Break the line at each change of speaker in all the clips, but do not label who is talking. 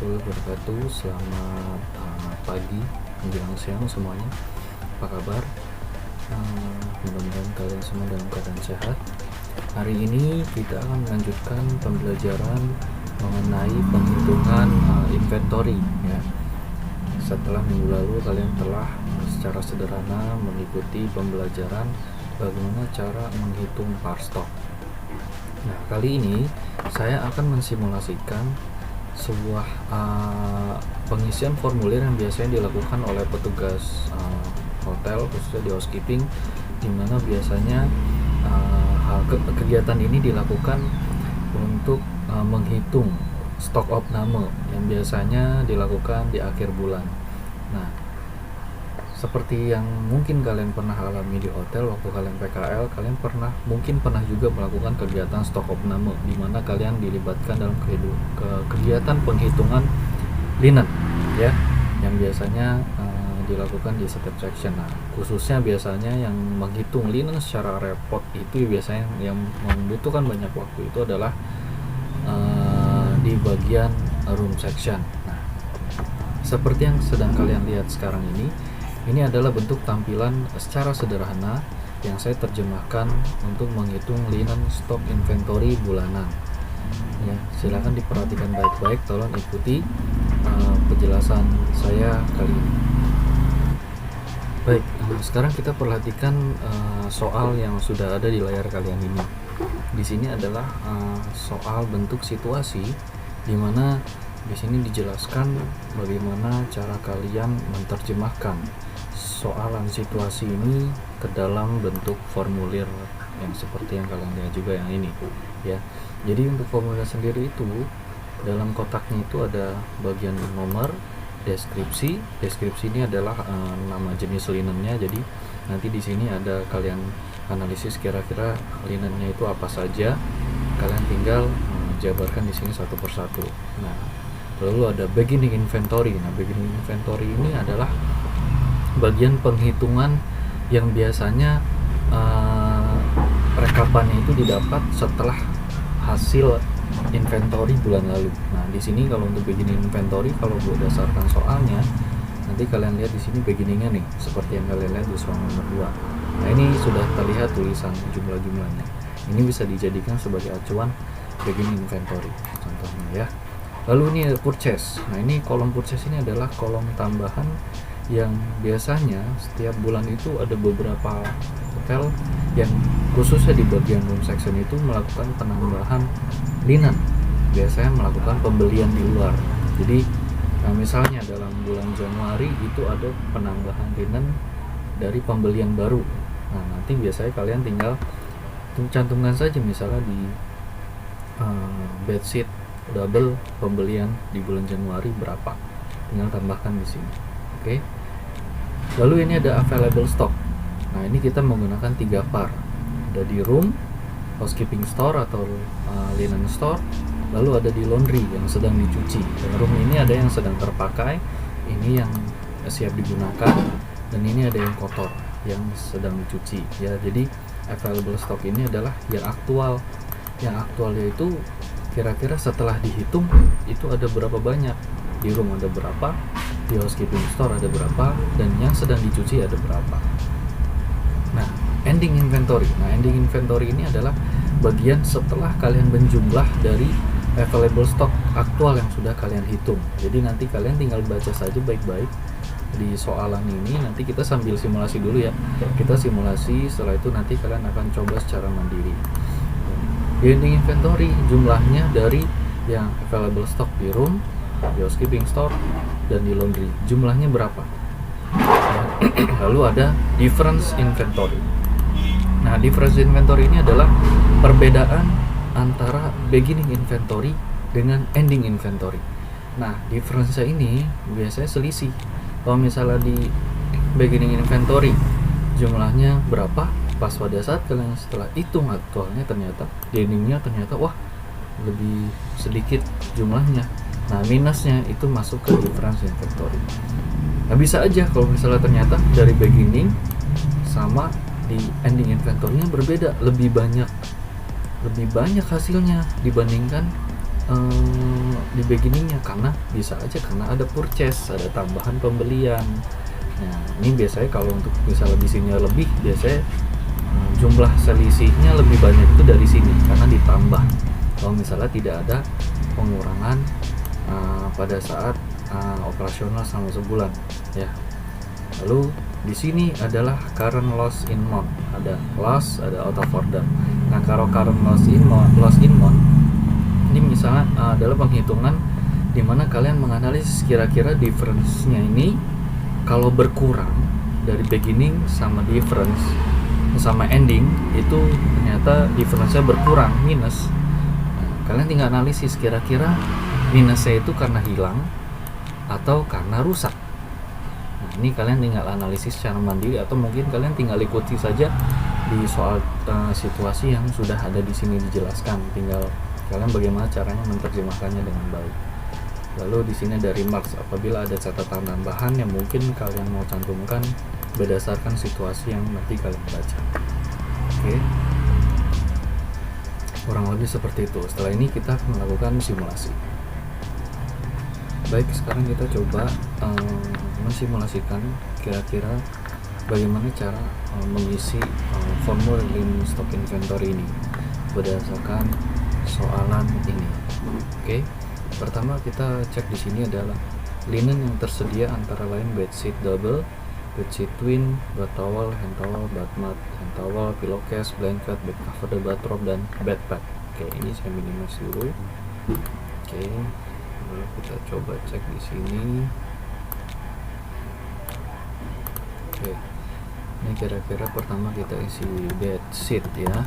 warahmatullahi wabarakatuh. Selamat pagi menjelang siang semuanya. Apa kabar? Mudah-mudahan kalian semua dalam keadaan sehat. Hari ini kita akan melanjutkan pembelajaran mengenai penghitungan inventory ya. Setelah minggu lalu kalian telah secara sederhana mengikuti pembelajaran bagaimana cara menghitung par stok. Nah, kali ini saya akan mensimulasikan sebuah pengisian formulir yang biasanya dilakukan oleh petugas hotel, khususnya di housekeeping, di mana biasanya kegiatan ini dilakukan untuk menghitung stok opname yang biasanya dilakukan di akhir bulan. Nah, seperti yang mungkin kalian pernah alami di hotel waktu kalian PKL, kalian mungkin pernah juga melakukan kegiatan stok opname, di mana kalian dilibatkan dalam kegiatan penghitungan linen, ya, yang biasanya dilakukan di setiap section. Nah, khususnya biasanya yang menghitung linen secara repot itu biasanya yang membutuhkan banyak waktu itu adalah di bagian room section. Nah, seperti yang sedang kalian lihat sekarang ini adalah bentuk tampilan secara sederhana yang saya terjemahkan untuk menghitung linen stok inventory bulanan. Ya, silakan diperhatikan baik-baik, tolong ikuti penjelasan saya kali ini. Baik, sekarang kita perhatikan soal yang sudah ada di layar kalian ini. Di sini adalah soal bentuk situasi, di mana di sini dijelaskan bagaimana cara kalian menerjemahkan soalan situasi ini ke dalam bentuk formulir yang seperti yang kalian lihat juga yang ini, ya. Jadi untuk formulir sendiri itu dalam kotaknya itu ada bagian nomor, deskripsi. Deskripsi ini adalah nama jenis linennya. Jadi nanti di sini ada kalian analisis kira-kira linennya itu apa saja. Kalian tinggal jabarkan di sini satu persatu. Nah, lalu ada beginning inventory. Nah, beginning inventory ini adalah bagian penghitungan yang biasanya rekapannya itu didapat setelah hasil inventory bulan lalu. Nah, di sini kalau untuk beginning inventory, kalau berdasarkan soalnya, nanti kalian lihat di sini beginningnya nih, seperti yang kalian lihat di soal nomor 2. Nah, ini sudah terlihat tulisan jumlah-jumlahnya. Ini bisa dijadikan sebagai acuan beginning inventory contohnya ya. Lalu ini ada purchase. Nah, ini kolom purchase ini adalah kolom tambahan yang biasanya setiap bulan itu ada beberapa hotel yang khususnya di bagian room section itu melakukan penambahan linen, biasanya melakukan pembelian di luar. Jadi misalnya dalam bulan Januari itu ada penambahan linen dari pembelian baru. Nah, nanti biasanya kalian tinggal cantumkan saja misalnya di bedsheet double pembelian di bulan Januari berapa, tinggal tambahkan di sini. Oke. Lalu ini ada available stock. Nah, ini kita menggunakan 3 par. Ada di room, housekeeping store atau linen store, lalu ada di laundry yang sedang dicuci. Dan room ini ada yang sedang terpakai, ini yang siap digunakan, dan ini ada yang kotor yang sedang dicuci. Ya, jadi available stock ini adalah yang aktual. Yang aktual yaitu kira-kira setelah dihitung itu ada berapa banyak. Di room ada berapa, di housekeeping store ada berapa, dan yang sedang dicuci ada berapa. Nah, ending inventory. Nah, ending inventory ini adalah bagian setelah kalian menjumlah dari available stock aktual yang sudah kalian hitung. Jadi nanti kalian tinggal baca saja baik-baik di soalan ini. Nanti kita sambil simulasi dulu ya. Kita simulasi, setelah itu nanti kalian akan coba secara mandiri. Di ending inventory jumlahnya dari yang available stock di room, di housekeeping store, dan di laundry jumlahnya berapa. Lalu ada difference inventory. Nah, difference inventory ini adalah perbedaan antara beginning inventory dengan ending inventory. Nah, difference ini biasanya selisih. Kalau misalnya di beginning inventory jumlahnya berapa, pas pada saat kalian setelah hitung aktualnya ternyata di endingnya ternyata wah lebih sedikit jumlahnya. Nah, minusnya itu masuk ke difference inventory. Nah, bisa aja kalau misalnya ternyata dari beginning sama di ending inventory-nya berbeda, lebih banyak hasilnya dibandingkan di beginningnya, karena bisa aja karena ada purchase, ada tambahan pembelian. Nah ini biasanya kalau untuk misalnya di sini lebih, biasanya jumlah selisihnya lebih banyak itu dari sini karena ditambah. Kalau misalnya tidak ada pengurangan pada saat operasional selama sebulan ya. Lalu di sini adalah current loss in month, ada loss, ada out of order. Nah kalau current loss in month ini misalnya adalah penghitungan dimana kalian menganalisis kira-kira difference-nya ini kalau berkurang dari beginning sama difference sama ending itu ternyata difference-nya berkurang, minus. Nah, kalian tinggal analisis kira-kira minusnya itu karena hilang atau karena rusak. Nah ini kalian tinggal analisis secara mandiri atau mungkin kalian tinggal ikuti saja di soal situasi yang sudah ada di sini dijelaskan. Tinggal kalian bagaimana caranya menerjemahkannya dengan baik. Lalu di sini ada remarks, apabila ada catatan tambahan yang mungkin kalian mau cantumkan berdasarkan situasi yang nanti kalian baca. Oke. Kurang lebih seperti itu. Setelah ini kita melakukan simulasi. Baik, sekarang kita coba mensimulasikan kira-kira bagaimana cara mengisi formulir lean stock inventory ini berdasarkan soalan ini. Oke. Pertama kita cek di sini adalah linen yang tersedia antara lain bedsheet double, bedsheet twin, bath towel, hand towel, bath mat, hand towel, pillowcase, blanket, bed cover, bathrobe, dan bed pad. Oke, ini saya minimize dulu. Oke, lalu kita coba cek di sini. Oke, ini kira-kira pertama kita isi bedsheet ya,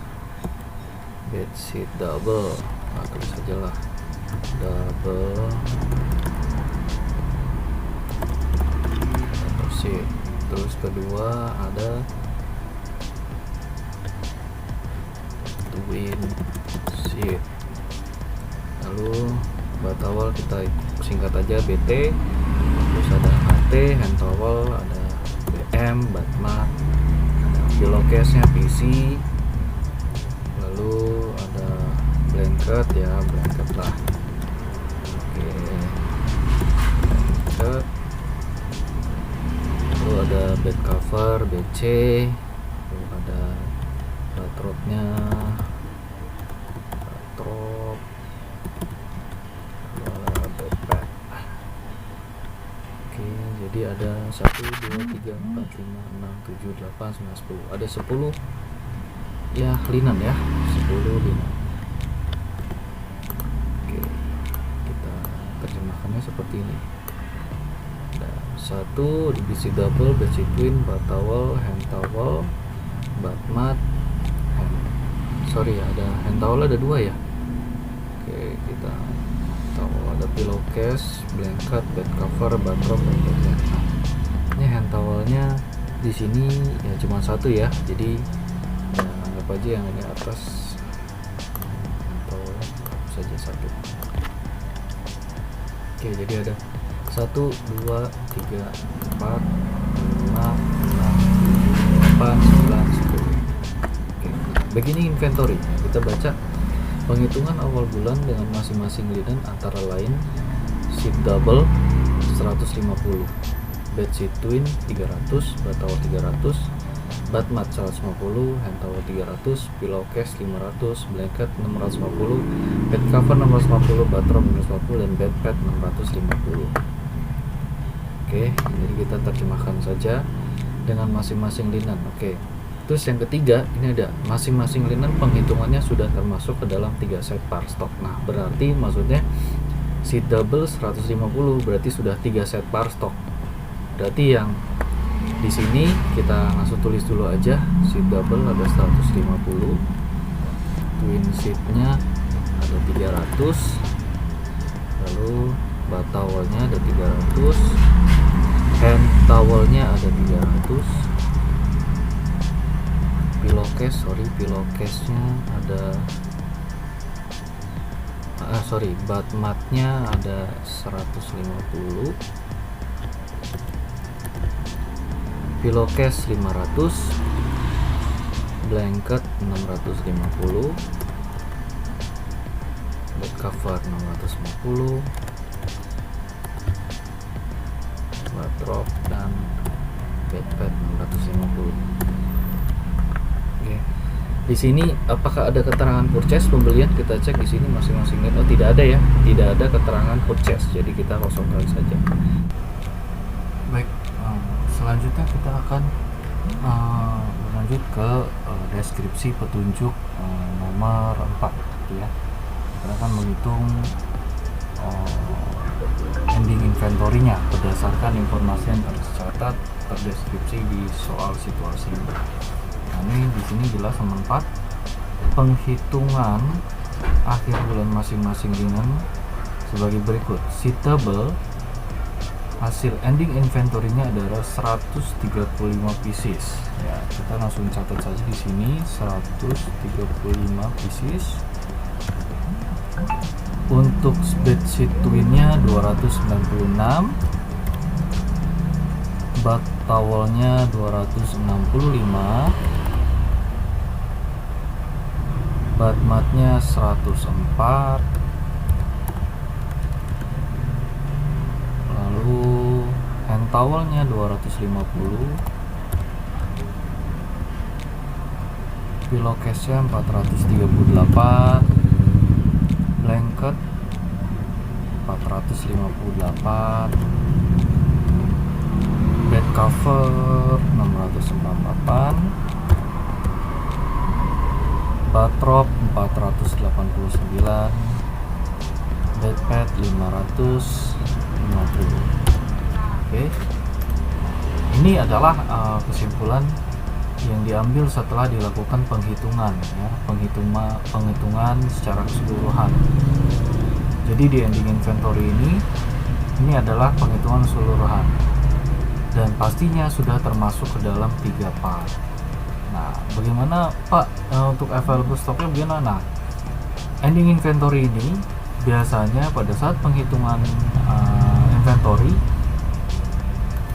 bedsheet double, tulis saja lah double sheet. Terus kedua ada twin sheet. Lalu bath towel kita singkat aja BT. Terus ada HT, hand towel, ada BM, bath mat, ada pillowcase nya PC. Lalu ada blanket ya, blanket lah. Oke, blanket. Lalu ada bed cover BC. Lalu ada bathrobe nya, bathrobe. Lalu ada bed pad. Oke, jadi ada 1, 2, 3, 4, 5, 6, 7, 8, 9, 10. Ada 10 ya linen ya, 10 linen. Oke, kita terjemahkannya seperti ini. Ada 1 bedsheet double, bedsheet twin, bath towel, hand towel, bath mat, ada hand towel ada 2 ya. Oke, kita towel ada pillowcase, blanket, bed cover, bathrobe, dan bed. Nah, ini hand towelnya di sini ya cuma 1 ya, jadi ya, anggap aja yang ini atas hand saja 1. Oke, jadi ada 1, 2, 3, 4, 5, 6, 8, 9, 10. Oke, begini inventory. Kita baca penghitungan awal bulan dengan masing-masing linen antara lain sheet double 150, bedsheet twin 300, bath towel 300, bath mat 150, hand towel 300, pillowcase 500, blanket 650, bed cover 650, bathrobe 650, dan bed pad 650. Oke, jadi kita terjemahkan saja dengan masing-masing linen. Oke, terus yang ketiga ini ada masing-masing linen penghitungannya sudah termasuk ke dalam 3 set par stok. Nah berarti maksudnya sheet double 150 berarti sudah 3 set par stok. Berarti yang di sini kita langsung tulis dulu aja, sheet double ada 150, twin sheetnya ada 300, lalu bath towelnya ada 300, hand towelnya ada 300, pillowcase nya ada bath matnya ada 150, pillowcase 500, blanket 650, bed cover 650, wardrobe dan bed pad 650. Oke. Di sini apakah ada keterangan purchase pembelian? Kita cek di sini masing-masing. Oh, tidak ada ya, tidak ada keterangan purchase. Jadi kita kosongkan saja. Baik, selanjutnya kita akan berlanjut ke deskripsi petunjuk nomor 4 ya. Kita akan menghitung ending inventory-nya berdasarkan informasi yang tercatat terdeskripsi di soal situasi ini. Nah, ini di sini jelas nomor 4, penghitungan akhir bulan masing-masing dengan sebagai berikut. Suitable, hasil ending inventory-nya adalah 135 pieces. Ya, kita langsung catat saja di sini 135 pieces. Untuk bedsheet twin-nya 296, bath towel-nya 265, bath mat-nya 104, lalu hand towel-nya 250, pillowcase-nya 438, blanket 458, bed cover 648, bathrobe 489, bed pad 550. Oke. Ini adalah kesimpulan yang diambil setelah dilakukan penghitungan ya, penghitungan secara keseluruhan. Jadi di ending inventory ini adalah penghitungan keseluruhan dan pastinya sudah termasuk ke dalam 3 part. Nah, bagaimana Pak untuk available stoknya bagaimana? Nah, ending inventory ini biasanya pada saat penghitungan inventory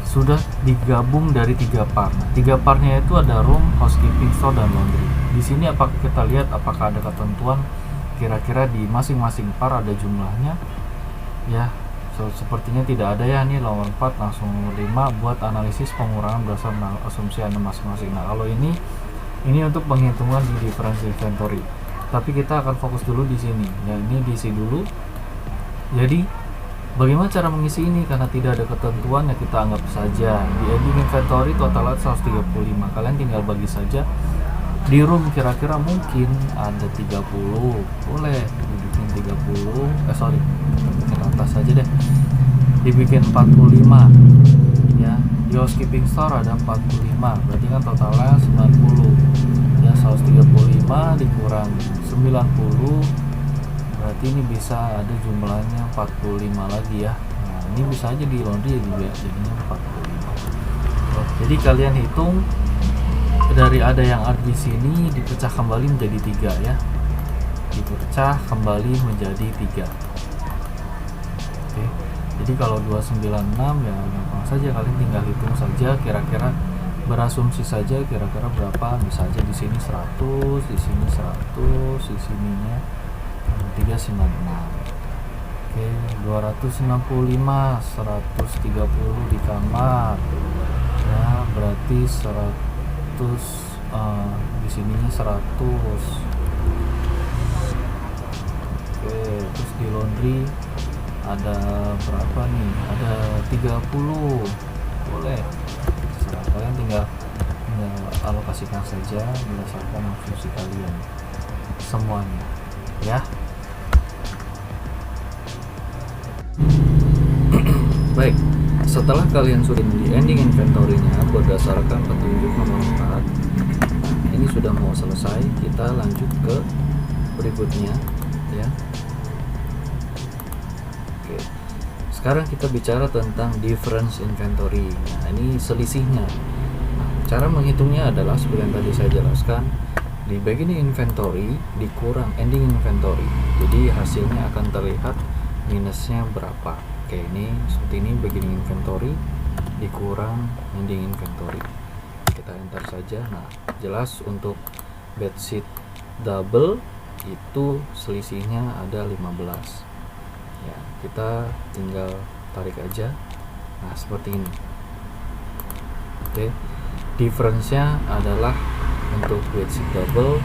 sudah digabung dari 3 part. Nah, 3 partnya itu ada room, housekeeping, store, dan laundry. Di sini apakah kita lihat apakah ada ketentuan kira-kira di masing-masing part ada jumlahnya? Ya, sepertinya tidak ada ya. Ini nomor 4 langsung nomor 5 buat analisis pengurangan berdasarkan asumsi Anda masing-masing. Nah, kalau ini untuk penghitungan di difference inventory. Tapi kita akan fokus dulu di sini. Ya, ini diisi dulu. Jadi bagaimana cara mengisi ini? Karena tidak ada ketentuan ya kita anggap saja di ending inventory total 135. Kalian tinggal bagi saja. Di room kira-kira mungkin ada 30. Boleh dibikin 30. Bikin atas saja deh. Dibikin 45. Ya, di housekeeping store ada 45. Berarti kan totalnya 90. Ya, 135 dikurang 90. Berarti ini bisa ada jumlahnya 45 lagi ya. Nah, ini bisa aja di laundry jadinya 45. Jadi kalian hitung dari ada yang ada di sini dipecah kembali menjadi 3 ya. Dipecah kembali menjadi 3. Oke. Jadi kalau 296 ya gampang saja, kalian tinggal hitung saja kira-kira, berasumsi saja kira-kira berapa. Bisa aja di sini 100, di sini 100, di sininya 396. Oke, 265, 130 di kamar. Ya, berarti 100 di sininya 100. Oke, terus di laundry ada berapa nih? Ada 30. Boleh. Serah kalian tinggal alokasikan saja berdasarkan fungsi kalian semuanya. Ya. Baik, setelah kalian sudah di ending inventory-nya berdasarkan petunjuk nomor 4, ini sudah mau selesai. Kita lanjut ke berikutnya ya. Oke. Sekarang kita bicara tentang difference inventory. Nah, ini selisihnya. Nah, cara menghitungnya adalah seperti yang tadi saya jelaskan. Di beginning inventory dikurang ending inventory, jadi hasilnya akan terlihat minusnya berapa. Oke, ini seperti ini, beginning inventory dikurang ending inventory. Kita enter saja. Nah, jelas untuk bedsheet double itu selisihnya ada 15 ya, kita tinggal tarik aja. Nah seperti ini. Oke, difference-nya adalah untuk bed sheet double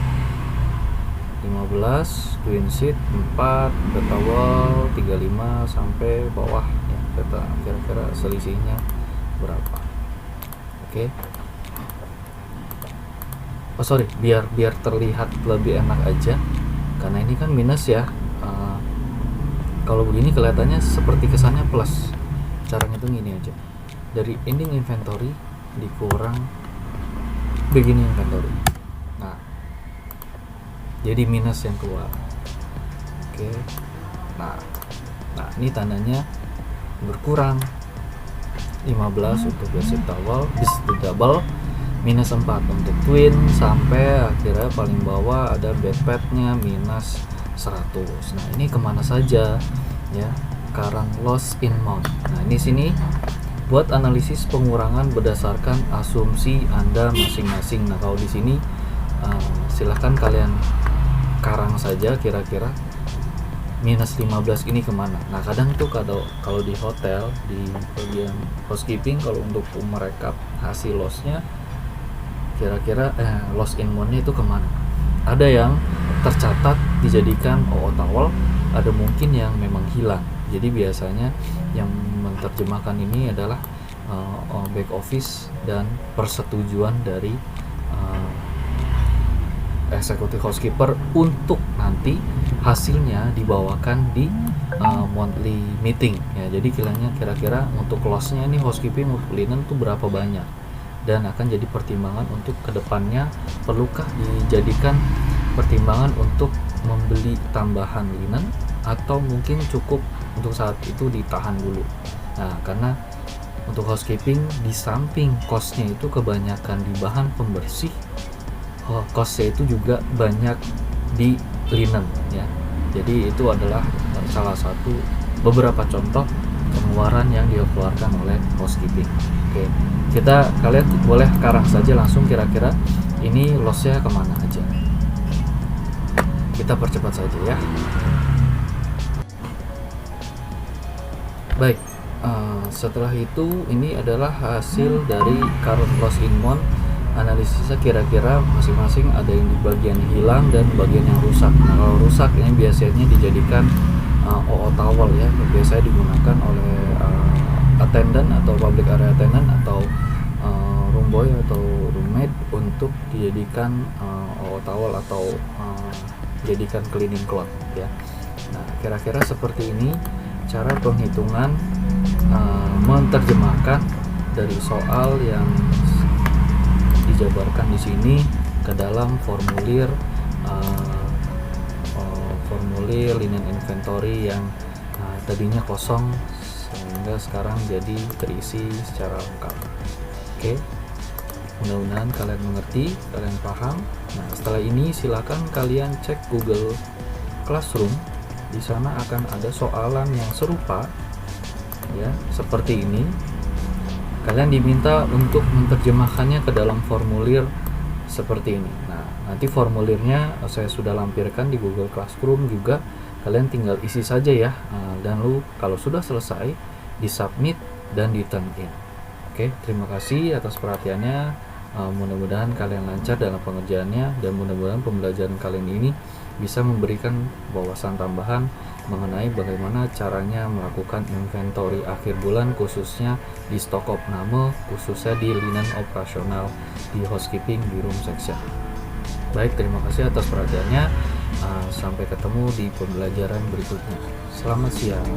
15, twin sheet 4, bed towel 35 sampai bawah ya, kita kira-kira selisihnya berapa. Oke. Oh sorry, biar terlihat lebih enak aja, karena ini kan minus ya. Kalau begini kelihatannya seperti kesannya plus. Caranya tuh gini aja, dari ending inventory dikurang beginning inventory. Nah, jadi minus yang keluar. Oke. Nah ini tandanya berkurang 15 untuk basic towel, bis double, minus 4 untuk twin, sampai akhirnya paling bawah ada bed padnya minus 100. Nah ini kemana saja ya, current loss in month. Nah ini sini buat analisis pengurangan berdasarkan asumsi Anda masing-masing. Nah kalau di sini silahkan kalian karang saja kira-kira minus 15 ini kemana. Nah kadang tuh kalau di hotel, di bagian housekeeping, kalau untuk merekap hasil lossnya, kira-kira loss in month itu kemana. Ada yang tercatat dijadikan OO towel, ada mungkin yang memang hilang. Jadi biasanya yang menerjemahkan ini adalah back office dan persetujuan dari executive housekeeper untuk nanti hasilnya dibawakan di monthly meeting ya. Jadi kira-kira untuk loss-nya ini housekeeping untuk linen tuh berapa banyak, dan akan jadi pertimbangan untuk kedepannya perlukah dijadikan pertimbangan untuk membeli tambahan linen, atau mungkin cukup untuk saat itu ditahan dulu. Nah karena untuk housekeeping di samping cost-nya itu kebanyakan di bahan pembersih, cost-nya itu juga banyak di linen ya. Jadi itu adalah salah satu beberapa contoh pengeluaran yang dikeluarkan oleh housekeeping. Oke, kalian boleh karang saja langsung kira-kira ini loss-nya kemana aja. Kita percepat saja ya. Baik, setelah itu ini adalah hasil dari current loss in month. Analisisnya kira-kira masing-masing ada yang di bagian hilang dan bagian yang rusak. Nah kalau rusak ini biasanya dijadikan OO towel ya, biasanya digunakan oleh attendant atau public area attendant atau room boy atau roommate untuk dijadikan OO towel atau jadikan cleaning cloth ya. Nah kira-kira seperti ini cara penghitungan menerjemahkan dari soal yang dijabarkan di sini ke dalam formulir linen inventory yang tadinya kosong sehingga sekarang jadi terisi secara lengkap. Oke, mudah-mudahan kalian mengerti, kalian paham. Nah setelah ini silakan kalian cek Google Classroom. Di sana akan ada soalan yang serupa ya, seperti ini. Kalian diminta untuk menerjemahkannya ke dalam formulir seperti ini. Nah, nanti formulirnya saya sudah lampirkan di Google Classroom juga. Kalian tinggal isi saja ya. Dan kalau sudah selesai, disubmit dan di turn in. Oke, terima kasih atas perhatiannya. Mudah-mudahan kalian lancar dalam pengerjaannya, dan mudah-mudahan pembelajaran kalian ini bisa memberikan wawasan tambahan mengenai bagaimana caranya melakukan inventory akhir bulan, khususnya di stok opname, khususnya di linen operasional di housekeeping di room section. Baik, terima kasih atas perhatiannya. Sampai ketemu di pembelajaran berikutnya. Selamat siang.